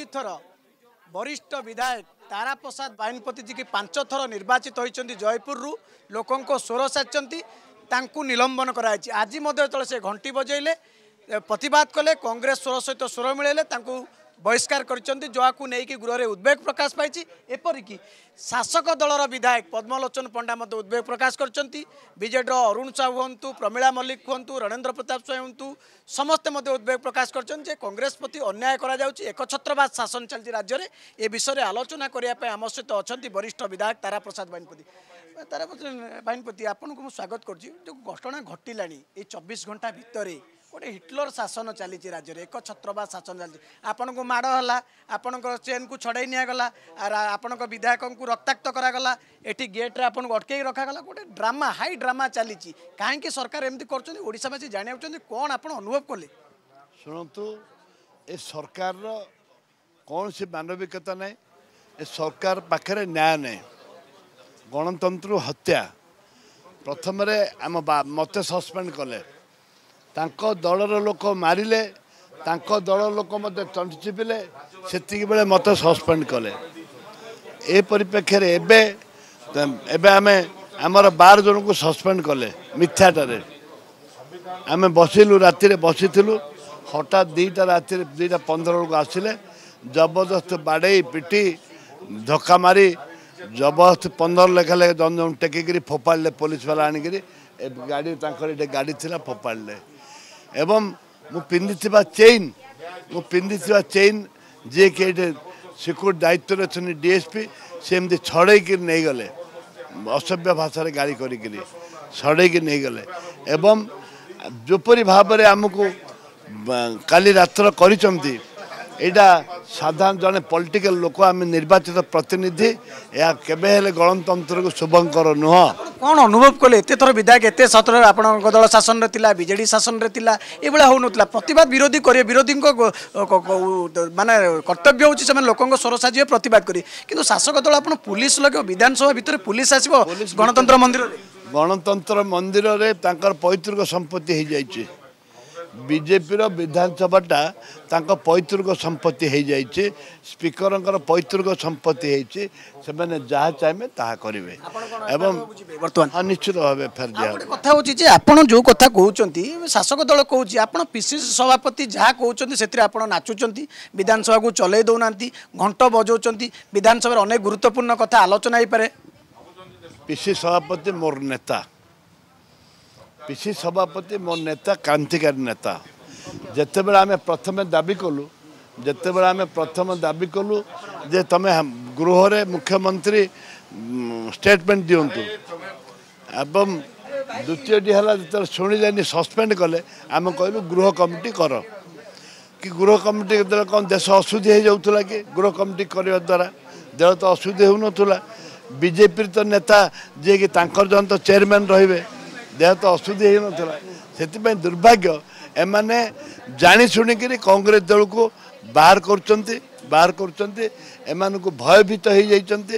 दुई थर वरिष्ठ विधायक तारा प्रसाद बाहिनीपति जी की 5 थर निर्वाचित होती जयपुर रु लोकों स्वर सारी निलंबन कराई। आज जो से घंटी बजेले प्रतिवाद कले कांग्रेस स्वर सहित स्वर मिले बहिष्कार करको नहीं गृह में उद्वेग प्रकाश पाई। एपरिक शासक दलर विधायक पद्मलोचन पंडा उद्वेग प्रकाश करजेडर अरुण साहू हूँ प्रमीला मल्लिक हूँ रणेन्द्र प्रताप स्वाई हूँ समस्ते उद्वेग प्रकाश कर कांग्रेस प्रति अन्याय एकछत्रवाद शासन चलती राज्य में ए विषय में आलोचना करने आम सहित अच्छा वरिष्ठ विधायक तारा प्रसाद बाहिनीपति। तारा प्रसाद बाहिनीपति आपन को स्वागत कर घटना घटला 24 घंटा भितर गोटे हिटलर शासन चली राज्य में एकछत्रवाद शासन चलती आपण को माड़ है आपण चेन को छड़ाई निगला आपण विधायक को रक्ताक्त करागला एटी गेट्रे आपन अटकई रखागला गोटे ड्रामा हाई ड्रामा चली कहीं सरकार एमती करवासी जाना कौन आप अनुभव कले। शुणु ए सरकार कौन सी मानविकता ना ए सरकार पाखे न्याय ना गणतंत्र हत्या प्रथम आम मत सस्पेंड कले दलर लोक मारिले दल लोक मत चिपिले से बेले मत सस्पेंड कले ए परिप्रेक्षी एबे आमे आमर 12 जन को सस्पेंड कले मिथ्याटारे आमे बसिलु राति बसीलु हठात 2टा राति 2:15 को आसिले जबरदस्त बाड़े पिटी धक्का मारी जबरदस्त 15 लेखा लेखे जन जन टेकिकी फोपाड़े पुलिस वाला आणिकी गाड़ी गाड़ी थी फोपाड़े एवं मु पिंधि चेन जी के सिक्योरिटी दायित्व अच्छे डीएसपी सेमती छड़े नहीं गले असभ्य भाषा गाड़ी करी छड़े नहीं गले एवं जोपरी भाव में आमको काली रात्र करिचंती एटा साधारण जने पॉलिटिकल लोक आम निर्वाचित प्रतिनिधि या केबे गणतंत्र को शुभंकर नुह। कौन अनुभव कले एत थर विधायक एत सतर आप दल शासन रे बीजेडी शासन रे ये हो ना प्रतिवाद विरोधी करे विरोधी माने कर्तव्य हो लोक स्वर साजे प्रतिवाद करी कि शासक दल आप पुलिस लगे विधानसभा भितर पुलिस आसो गणतंत्र मंदिर रे पैतृक संपत्ति हो जाए बीजेपी विधानसभाटा पैतृक संपत्ति हो जाए स्पीकर पैतृक संपत्ति होने जहाँ चाहिए ताहा करेंगे एवं बर्तमान निश्चित भाव फेर कथा हो आप जो कथा कहते शासक दल कौच आप पीसीसी सभापति जहाँ कहते से नाचुंट विधानसभा को चलई दौना घंट बजाऊँ विधानसभा अनेक गुरुत्वपूर्ण कथा आलोचना हो पाए। पीसीसी सभापति मोर नेता पीसी सभापति मोर नेता क्रांतिकारी नेता जिते बड़े आम प्रथम दाबी कलु जे तमे गृह रे मुख्यमंत्री स्टेटमेंट दिंतु एवं द्वितीयटी है जो शुणिले सस्पेंड कले आम कहलु गृह कमिटी कर कि गृह कमिटी द्वारा कौन देश अशुद्धि हो जाऊला कि गृह कमिटी करने द्वारा देश तो अशुद्धि होना बीजेपी तो नेता जी कि जन तो चेयरमैन रे देह तो अशुद्धि हो ना से दुर्भाग्य एमाने जानी शुणिक कांग्रेस दल को बाहर कर भयभीत हो जाती।